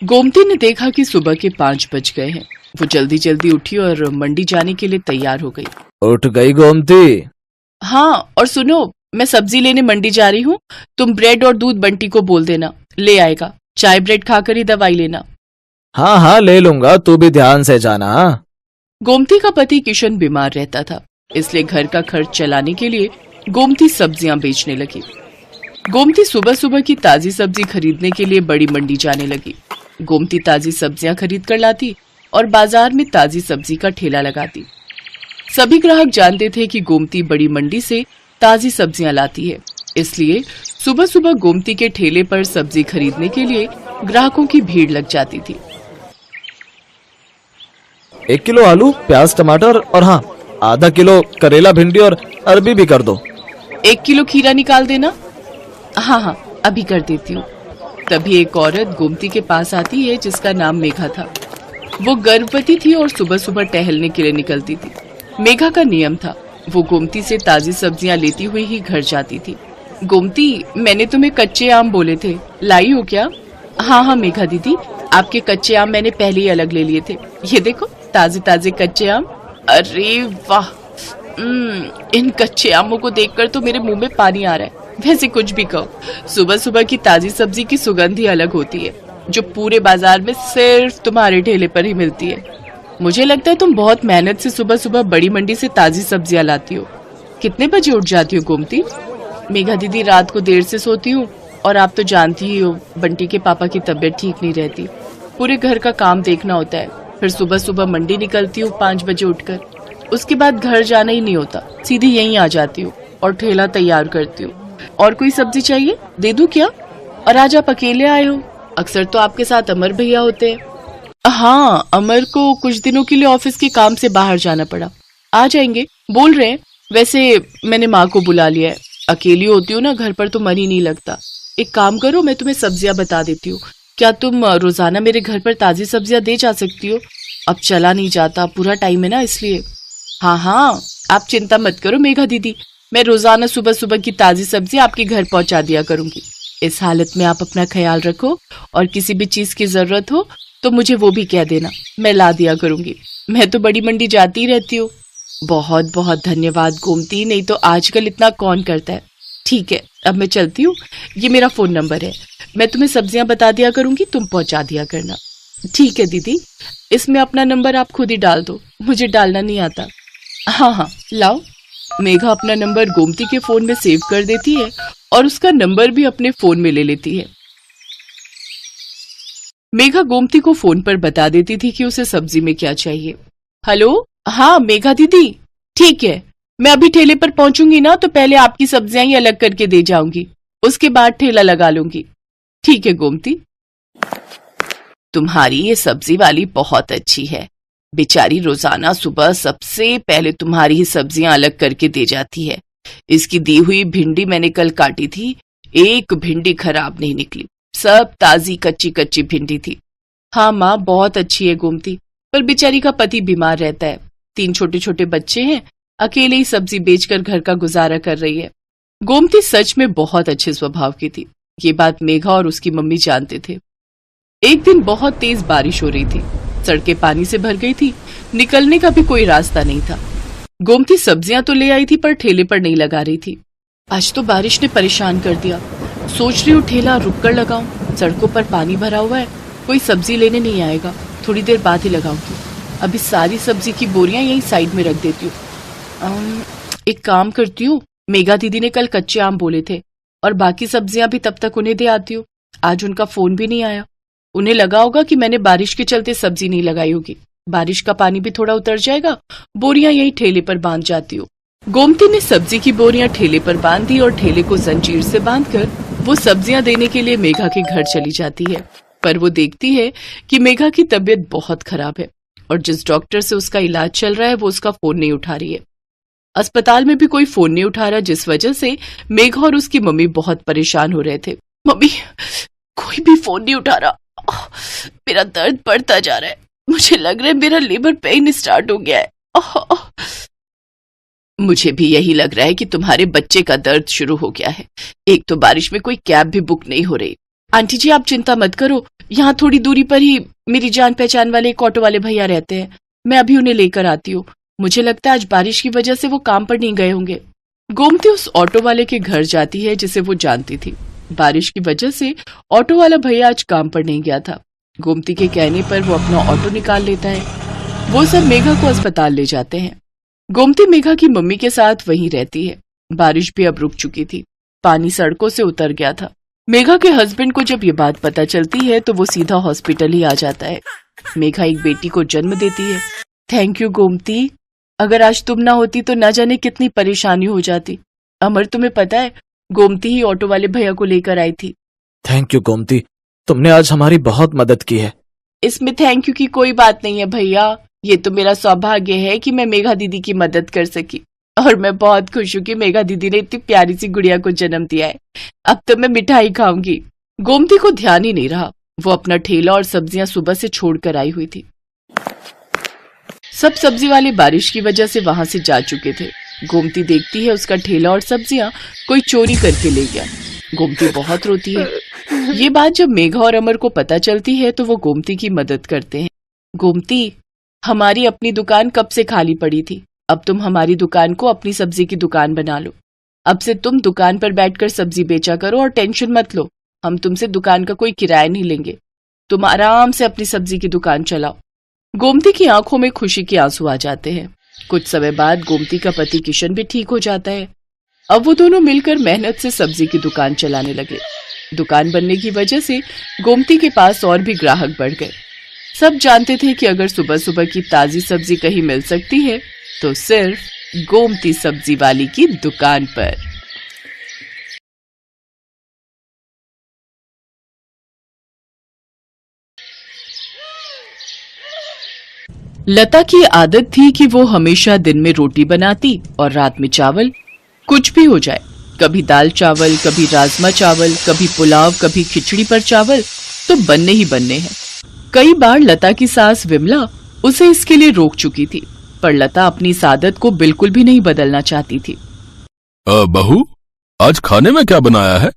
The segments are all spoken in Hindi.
गोमती ने देखा कि सुबह के 5 बज गए हैं। वो जल्दी जल्दी उठी और मंडी जाने के लिए तैयार हो गई। उठ गई गोमती? हाँ, और सुनो, मैं सब्जी लेने मंडी जा रही हूँ। तुम ब्रेड और दूध बंटी को बोल देना, ले आएगा। चाय ब्रेड खाकर ही दवाई लेना। हाँ हाँ ले लूंगा, तू भी ध्यान से जाना। गोमती का पति किशन बीमार रहता था, इसलिए घर का खर्च चलाने के लिए गोमती सब्जियां बेचने लगी। गोमती सुबह सुबह की ताजी सब्जी खरीदने के लिए बड़ी मंडी जाने लगी। गोमती ताजी सब्जियां खरीद कर लाती और बाजार में ताजी सब्जी का ठेला लगाती। सभी ग्राहक जानते थे कि गोमती बड़ी मंडी से ताजी सब्जियां लाती है, इसलिए सुबह सुबह गोमती के ठेले पर सब्जी खरीदने के लिए ग्राहकों की भीड़ लग जाती थी। 1 किलो आलू, प्याज, टमाटर और हाँ, आधा किलो करेला, भिंडी और अरबी भी कर दो। 1 किलो खीरा निकाल देना। हाँ हाँ, अभी कर देती हूँ। तभी एक औरत गोमती के पास आती है जिसका नाम मेघा था। वो गर्भवती थी और सुबह सुबह टहलने के लिए निकलती थी। मेघा का नियम था, वो गोमती से ताजी सब्जियां लेती हुई ही घर जाती थी। गोमती, मैंने तुम्हें कच्चे आम बोले थे, लाई हो क्या? हाँ हाँ मेघा दीदी, आपके कच्चे आम मैंने पहले ही अलग ले लिए थे। ये देखो, ताजे ताजे कच्चे आम। अरे वाह, इन कच्चे आमों को देखकर तो मेरे मुंह में पानी आ रहा है। वैसे कुछ भी कहो, सुबह सुबह की ताजी सब्जी की सुगंध ही अलग होती है, जो पूरे बाजार में सिर्फ तुम्हारे ठेले पर ही मिलती है। मुझे लगता है तुम बहुत मेहनत से सुबह सुबह बड़ी मंडी से ताजी सब्जियां लाती हो। कितने बजे उठ जाती हो गोमती? मेघा दीदी, रात को देर से सोती हूँ और आप तो जानती ही हो, बंटी के पापा की तबीयत ठीक नहीं रहती। पूरे घर का काम देखना होता है। फिर सुबह सुबह मंडी निकलती हूँ 5 बजे उठकर। उसके बाद घर जाना ही नहीं होता, सीधी यहीं आ जाती हूँ और ठेला तैयार करती हूँ। और कोई सब्जी चाहिए, दे दूं क्या? और आज आप अकेले आए हो? अक्सर तो आपके साथ अमर भैया होते हैं। हाँ, अमर को कुछ दिनों के लिए ऑफिस के काम से बाहर जाना पड़ा। आ जाएंगे बोल रहे हैं। वैसे मैंने माँ को बुला लिया है। अकेली होती हूँ ना घर पर तो मन ही नहीं लगता। एक काम करो, मैं तुम्हें सब्जियां बता देती हूँ। क्या तुम रोजाना मेरे घर पर ताजी सब्जियां दे जा सकती हो? अब चला नहीं जाता, पूरा टाइम है ना, इसलिए। हाँ हाँ, आप चिंता मत करो मेघा दीदी, मैं रोजाना सुबह सुबह की ताजी सब्जी आपके घर पहुंचा दिया करूंगी। इस हालत में आप अपना ख्याल रखो और किसी भी चीज की जरूरत हो तो मुझे वो भी कह देना, मैं ला दिया करूंगी। मैं तो बड़ी मंडी जाती रहती हूँ। बहुत बहुत धन्यवाद गोमती, नहीं तो आजकल इतना कौन करता है। ठीक है, अब मैं चलती हूँ। ये मेरा फोन नंबर है, मैं तुम्हें सब्जियां बता दिया करूंगी, तुम पहुंचा दिया करना। ठीक है दीदी, इसमें अपना नंबर आप खुद ही डाल दो, मुझे डालना नहीं आता। हाँ हाँ, लाओ। मेघा अपना नंबर गोमती के फोन में सेव कर देती है और उसका नंबर भी अपने फोन में ले लेती है। मेघा गोमती को फोन पर बता देती थी कि उसे सब्जी में क्या चाहिए। हेलो, हाँ मेघा दीदी, ठीक है, मैं अभी ठेले पर पहुंचूंगी ना तो पहले आपकी सब्जियां ही अलग करके दे जाऊंगी, उसके बाद ठेला लगा लूंगी। ठीक है गोमती। तुम्हारी ये सब्जी वाली बहुत अच्छी है, बेचारी रोजाना सुबह सबसे पहले तुम्हारी ही सब्जियां अलग करके दे जाती है। इसकी दी हुई भिंडी मैंने कल काटी थी, एक भिंडी खराब नहीं निकली, सब ताजी कच्ची कच्ची भिंडी थी। हाँ माँ, बहुत अच्छी है गोमती, पर बेचारी का पति बीमार रहता है, 3 छोटे छोटे बच्चे हैं, अकेले ही सब्जी बेचकर घर का गुजारा कर रही है। गोमती सच में बहुत अच्छे स्वभाव की थी, ये बात मेघा और उसकी मम्मी जानते थे। एक दिन बहुत तेज बारिश हो रही थी, सड़कें पानी से भर गई थी, निकलने का भी कोई रास्ता नहीं था। गोमती सब्जियां तो ले आई थी पर ठेले पर नहीं लगा रही थी। आज तो बारिश ने परेशान कर दिया, सोच रही हूँ ठेला रुक कर लगाऊं, सड़कों पर पानी भरा हुआ है, कोई सब्जी लेने नहीं आएगा, थोड़ी देर बाद ही लगाऊंगी। अभी सारी सब्जी की बोरियां यहीं साइड में रख देती हूँ। एक काम करती हूँ, मेघा दीदी ने कल कच्चे आम बोले थे और बाकी सब्जियां भी तब तक उन्हें दे आती हूँ। आज उनका फोन भी नहीं आया, उन्हें लगा होगा कि मैंने बारिश के चलते सब्जी नहीं लगाई होगी। बारिश का पानी भी थोड़ा उतर जाएगा, बोरियां यहीं ठेले पर बांध जाती हूँ। गोमती ने सब्जी की बोरियां ठेले पर बांध दी और ठेले को जंजीर से बांधकर वो सब्जियां देने के लिए मेघा के घर चली जाती है। पर वो देखती है कि मेघा की तबीयत बहुत खराब है और जिस डॉक्टर से उसका इलाज चल रहा है वो उसका फोन नहीं उठा रही है। अस्पताल में भी कोई फोन नहीं उठा रहा, जिस वजह से मेघा और उसकी मम्मी बहुत परेशान हो रहे थे। मम्मी, कोई भी फोन नहीं उठा रहा, मेरा दर्द बढ़ता जा रहा है, मुझे लग रहा है मेरा लेबर पेन स्टार्ट हो गया है। मुझे भी यही लग रहा है कि तुम्हारे बच्चे का दर्द शुरू हो गया है। एक तो बारिश में कोई कैब भी बुक नहीं हो रही, आंटी जी आप चिंता मत करो, यहाँ थोड़ी दूरी पर ही मेरी जान पहचान वाले एक ऑटो वाले भैया रहते हैं, मैं अभी उन्हें लेकर आती हूँ। मुझे लगता है आज बारिश की वजह से वो काम पर नहीं गए होंगे। गोमती उस ऑटो वाले के घर जाती है जिसे वो जानती थी। बारिश की वजह से ऑटो वाला भैया आज काम पर नहीं गया था। गोमती के कहने पर वो अपना ऑटो निकाल लेता है। वो सब मेघा को अस्पताल ले जाते हैं। गोमती मेघा की मम्मी के साथ वहीं रहती है। बारिश भी अब रुक चुकी थी, पानी सड़कों से उतर गया था। मेघा के हस्बैंड को जब ये बात पता चलती है तो वो सीधा हॉस्पिटल ही आ जाता है। मेघा एक बेटी को जन्म देती है। थैंक यू गोमती, अगर आज तुम ना होती तो न जाने कितनी परेशानी हो जाती। अमर तुम्हें पता है गोमती ही ऑटो वाले भैया को लेकर आई थी। थैंक यू गोमती, तुमने आज हमारी बहुत मदद की है। इसमें थैंक यू की कोई बात नहीं है भैया, ये तो मेरा सौभाग्य है कि मैं मेघा दीदी की मदद कर सकी। और मैं बहुत खुश हूँ कि मेघा दीदी ने इतनी प्यारी सी गुड़िया को जन्म दिया है। अब तो मैं मिठाई खाऊंगी। गोमती को ध्यान ही नहीं रहा, वो अपना ठेला और सब्जियां सुबह से छोड़कर आई हुई थी। सब सब्जी वाले बारिश की वजह से वहां से जा चुके थे। गोमती देखती है उसका ठेला और सब्जियां कोई चोरी करके ले गया। गोमती बहुत रोती है। ये बात जब मेघा और अमर को पता चलती है तो वो गोमती की मदद करते हैं। गोमती, हमारी अपनी दुकान कब से खाली पड़ी थी, अब तुम हमारी दुकान को अपनी सब्जी की दुकान बना लो। अब से तुम दुकान पर बैठकर सब्जी बेचा करो और टेंशन मत लो, हम तुमसे दुकान का कोई किराया नहीं लेंगे। तुम आराम से अपनी सब्जी की दुकान चलाओ। गोमती की आंखों में खुशी के आंसू आ जाते हैं। कुछ समय बाद गोमती का पति किशन भी ठीक हो जाता है। अब वो दोनों मिलकर मेहनत से सब्जी की दुकान चलाने लगे। दुकान बनने की वजह से गोमती के पास और भी ग्राहक बढ़ गए। सब जानते थे कि अगर सुबह सुबह की ताजी सब्जी कहीं मिल सकती है तो सिर्फ गोमती सब्जी वाली की दुकान पर। लता की आदत थी कि वो हमेशा दिन में रोटी बनाती और रात में चावल। कुछ भी हो जाए, कभी दाल चावल, कभी राजमा चावल, कभी पुलाव, कभी खिचड़ी पर चावल तो बनने ही बनने हैं। कई बार लता की सास विमला उसे इसके लिए रोक चुकी थी, पर लता अपनी इस आदत को बिल्कुल भी नहीं बदलना चाहती थी। बहू, आज खाने में क्या बनाया है?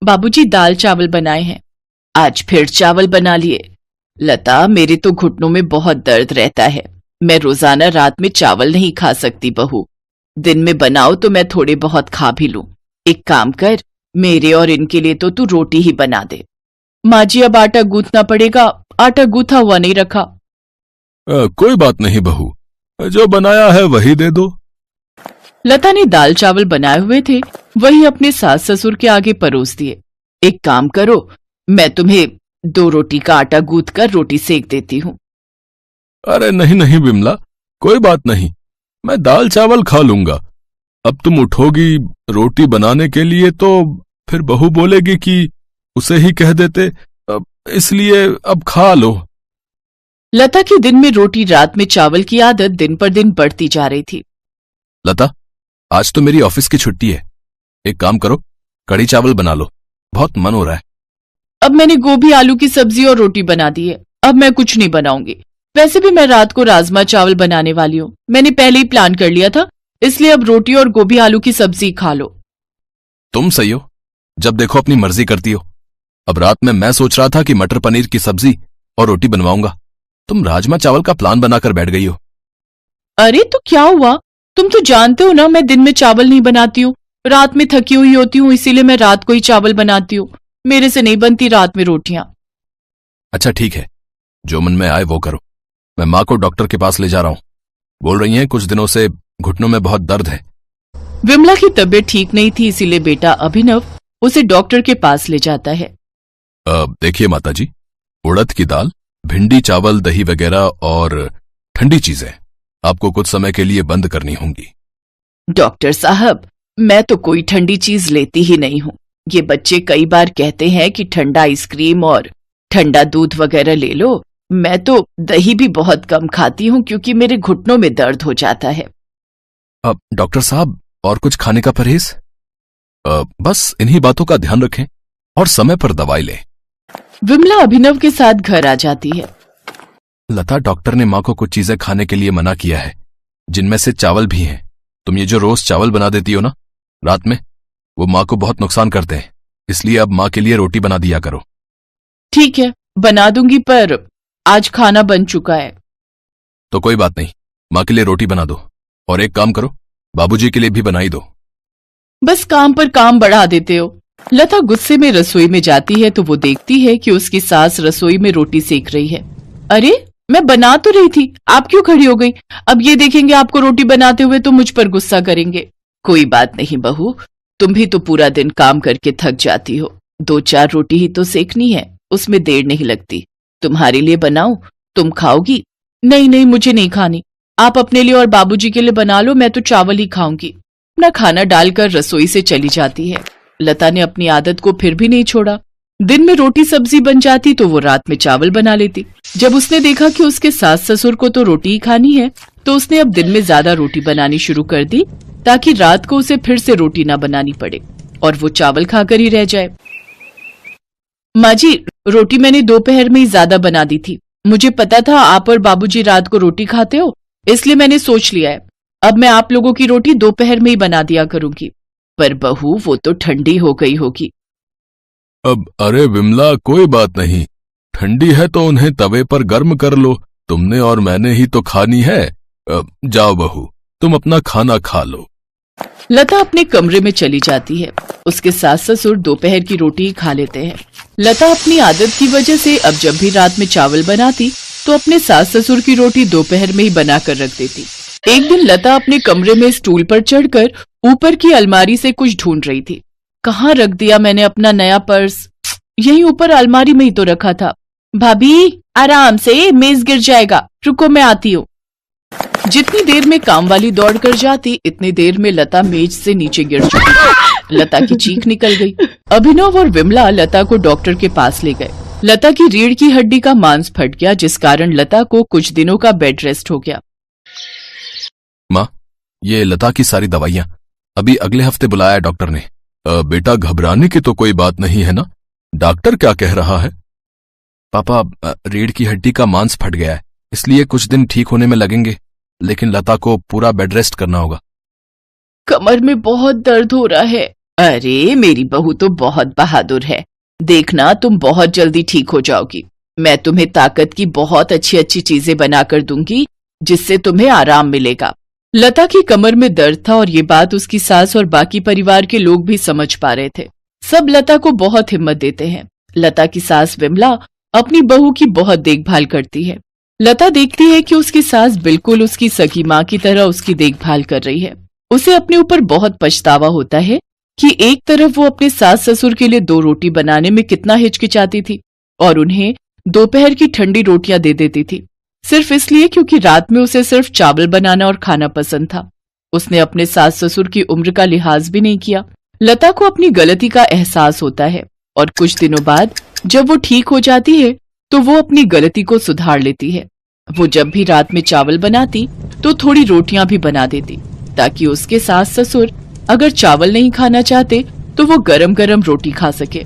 बाबूजी दाल चावल बनाए हैं। आज फिर चावल बना लिए। लता, मेरे तो घुटनों में बहुत दर्द रहता है, मैं रोजाना रात में चावल नहीं खा सकती बहू। दिन में बनाओ तो मैं थोड़े बहुत खा भी लूं। एक काम कर, मेरे और इनके लिए तो तू रोटी ही बना दे। माँ जी, अब आटा गूंथना पड़ेगा, आटा गूंथा हुआ नहीं रखा। कोई बात नहीं बहू, जो बनाया है वही दे दो। लता ने दाल चावल बनाए हुए थे, वही अपने सास ससुर के आगे परोस दिए। एक काम करो, मैं तुम्हें 2 रोटी का आटा गूंथ कर रोटी सेक देती हूँ। अरे नहीं नहीं विमला, कोई बात नहीं, मैं दाल चावल खा लूंगा। अब तुम उठोगी रोटी बनाने के लिए तो फिर बहू बोलेगी कि उसे ही कह देते, इसलिए अब खा लो। लता की दिन में रोटी रात में चावल की आदत दिन पर दिन बढ़ती जा रही थी। लता, आज तो मेरी ऑफिस की छुट्टी है, एक काम करो, कढ़ी चावल बना लो, बहुत मन हो रहा है। अब मैंने गोभी आलू की सब्जी और रोटी बना दी है, अब मैं कुछ नहीं बनाऊंगी। वैसे भी मैं रात को राजमा चावल बनाने वाली हूँ, मैंने पहले ही प्लान कर लिया था, इसलिए अब रोटी और गोभी आलू की सब्जी खा लो। तुम सही हो, जब देखो अपनी मर्जी करती हो। अब रात में मैं सोच रहा था कि मटर पनीर की सब्जी और रोटी बनवाऊंगा, तुम राजमा चावल का प्लान बनाकर बैठ गई हो। अरे तो क्या हुआ, तुम तो जानते हो ना मैं दिन में चावल नहीं बनाती हूँ, रात में थकी हुई होती हूँ, इसीलिए मैं रात को ही चावल बनाती हूँ। मेरे से नहीं बनती रात में रोटियां। अच्छा ठीक है, जो मन में आए वो करो। मैं माँ को डॉक्टर के पास ले जा रहा हूँ, बोल रही हैं कुछ दिनों से घुटनों में बहुत दर्द है। विमला की तबीयत ठीक नहीं थी, इसीलिए बेटा अभिनव उसे डॉक्टर के पास ले जाता है। देखिए माताजी, उड़द की दाल, भिंडी, चावल, दही वगैरह और ठंडी चीजें आपको कुछ समय के लिए बंद करनी होंगी। डॉक्टर साहब, मैं तो कोई ठंडी चीज लेती ही नहीं हूँ। ये बच्चे कई बार कहते हैं कि ठंडा आइसक्रीम और ठंडा दूध वगैरह ले लो। मैं तो दही भी बहुत कम खाती हूँ क्योंकि मेरे घुटनों में दर्द हो जाता है। अब डॉक्टर साहब, और कुछ खाने का परहेज? बस इन्हीं बातों का ध्यान रखें और समय पर दवाई लें। विमला अभिनव के साथ घर आ जाती है। लता, डॉक्टर ने माँ को कुछ चीजें खाने के लिए मना किया है, जिनमें से चावल भी हैं। तुम ये जो रोज चावल बना देती हो ना रात में, वो माँ को बहुत नुकसान करते हैं, इसलिए अब माँ के लिए रोटी बना दिया करो। ठीक है, बना दूंगी, पर आज खाना बन चुका है। तो कोई बात नहीं, माँ के लिए रोटी बना दो, और एक काम करो, बाबूजी के लिए भी बनाई दो। बस काम पर काम बढ़ा देते हो। लता गुस्से में रसोई में जाती है तो वो देखती है कि उसकी सास रसोई में रोटी सेक रही है। अरे, मैं बना तो रही थी, आप क्यों खड़ी हो गई? अब ये देखेंगे आपको रोटी बनाते हुए तो मुझ पर गुस्सा करेंगे। कोई बात नहीं बहू, तुम भी तो पूरा दिन काम करके थक जाती हो, 2-4 रोटी ही तो सेकनी है, उसमें देर नहीं लगती। तुम्हारे लिए बनाऊं, तुम खाओगी? नहीं नहीं, मुझे नहीं खानी, आप अपने लिए और बाबूजी के लिए बना लो, मैं तो चावल ही खाऊंगी। अपना खाना डालकर रसोई से चली जाती है। लता ने अपनी आदत को फिर भी नहीं छोड़ा। दिन में रोटी सब्जी बन जाती तो वो रात में चावल बना लेती। जब उसने देखा कि उसके सास ससुर को तो रोटी ही खानी है, तो उसने अब दिन में ज्यादा रोटी बनानी शुरू कर दी, ताकि रात को उसे फिर से रोटी ना बनानी पड़े और वो चावल खाकर ही रह जाए। माँ जी, रोटी मैंने दोपहर में ही ज्यादा बना दी थी। मुझे पता था आप और बाबूजी रात को रोटी खाते हो, इसलिए मैंने सोच लिया है अब मैं आप लोगों की रोटी दोपहर में ही बना दिया करूंगी। पर बहू, वो तो ठंडी हो गई होगी। अब अरे विमला, कोई बात नहीं, ठंडी है तो उन्हें तवे पर गर्म कर लो, तुमने और मैंने ही तो खानी है। जाओ बहू, तुम अपना खाना खा लो। लता अपने कमरे में चली जाती है। उसके सास ससुर दोपहर की रोटी ही खा लेते हैं। लता अपनी आदत की वजह से अब जब भी रात में चावल बनाती तो अपने सास ससुर की रोटी दोपहर में ही बनाकर रख देती। एक दिन लता अपने कमरे में स्टूल पर चढ़कर ऊपर की अलमारी से कुछ ढूंढ रही थी। कहाँ रख दिया मैंने अपना नया पर्स? यहीं ऊपर अलमारी में ही तो रखा था। भाभी, आराम से, मेज गिर जाएगा, रुको मैं आती हूँ। जितनी देर में काम वाली दौड़कर जाती, इतनी देर में लता मेज से नीचे गिर चुकी थी। लता की चीख निकल गई। अभिनव और विमला लता को डॉक्टर के पास ले गए। लता की रीढ़ की हड्डी का मांस फट गया, जिस कारण लता को कुछ दिनों का बेड रेस्ट हो गया। माँ, ये लता की सारी दवाइयाँ, अभी अगले हफ्ते बुलाया है डॉक्टर ने। बेटा, घबराने की तो कोई बात नहीं है ना? डॉक्टर क्या कह रहा है? पापा, रीढ़ की हड्डी का मांस फट गया है, इसलिए कुछ दिन ठीक होने में लगेंगे, लेकिन लता को पूरा बेड रेस्ट करना होगा। कमर में बहुत दर्द हो रहा है। अरे, मेरी बहू तो बहुत बहादुर है, देखना तुम बहुत जल्दी ठीक हो जाओगी। मैं तुम्हें ताकत की बहुत अच्छी अच्छी चीजें बनाकर दूंगी, जिससे तुम्हें आराम मिलेगा। लता की कमर में दर्द था और ये बात उसकी सास और बाकी परिवार के लोग भी समझ पा रहे थे। सब लता को बहुत हिम्मत देते हैं। लता की सास विमला अपनी बहू की बहुत देखभाल करती है। लता देखती है कि उसकी सास बिल्कुल उसकी सगी माँ की तरह उसकी देखभाल कर रही है। उसे अपने ऊपर बहुत पछतावा होता है कि एक तरफ वो अपने सास ससुर के लिए 2 रोटी बनाने में कितना हिचकिचाती थी और उन्हें दोपहर की ठंडी रोटियां दे देती थी, सिर्फ इसलिए क्योंकि रात में उसे सिर्फ चावल बनाना और खाना पसंद था। उसने अपने सास ससुर की उम्र का लिहाज भी नहीं किया। लता को अपनी गलती का एहसास होता है और कुछ दिनों बाद जब वो ठीक हो जाती है तो वो अपनी गलती को सुधार लेती है। वो जब भी रात में चावल बनाती तो थोड़ी रोटियां भी बना देती, ताकि उसके सास ससुर अगर चावल नहीं खाना चाहते तो वो गरम गरम रोटी खा सके।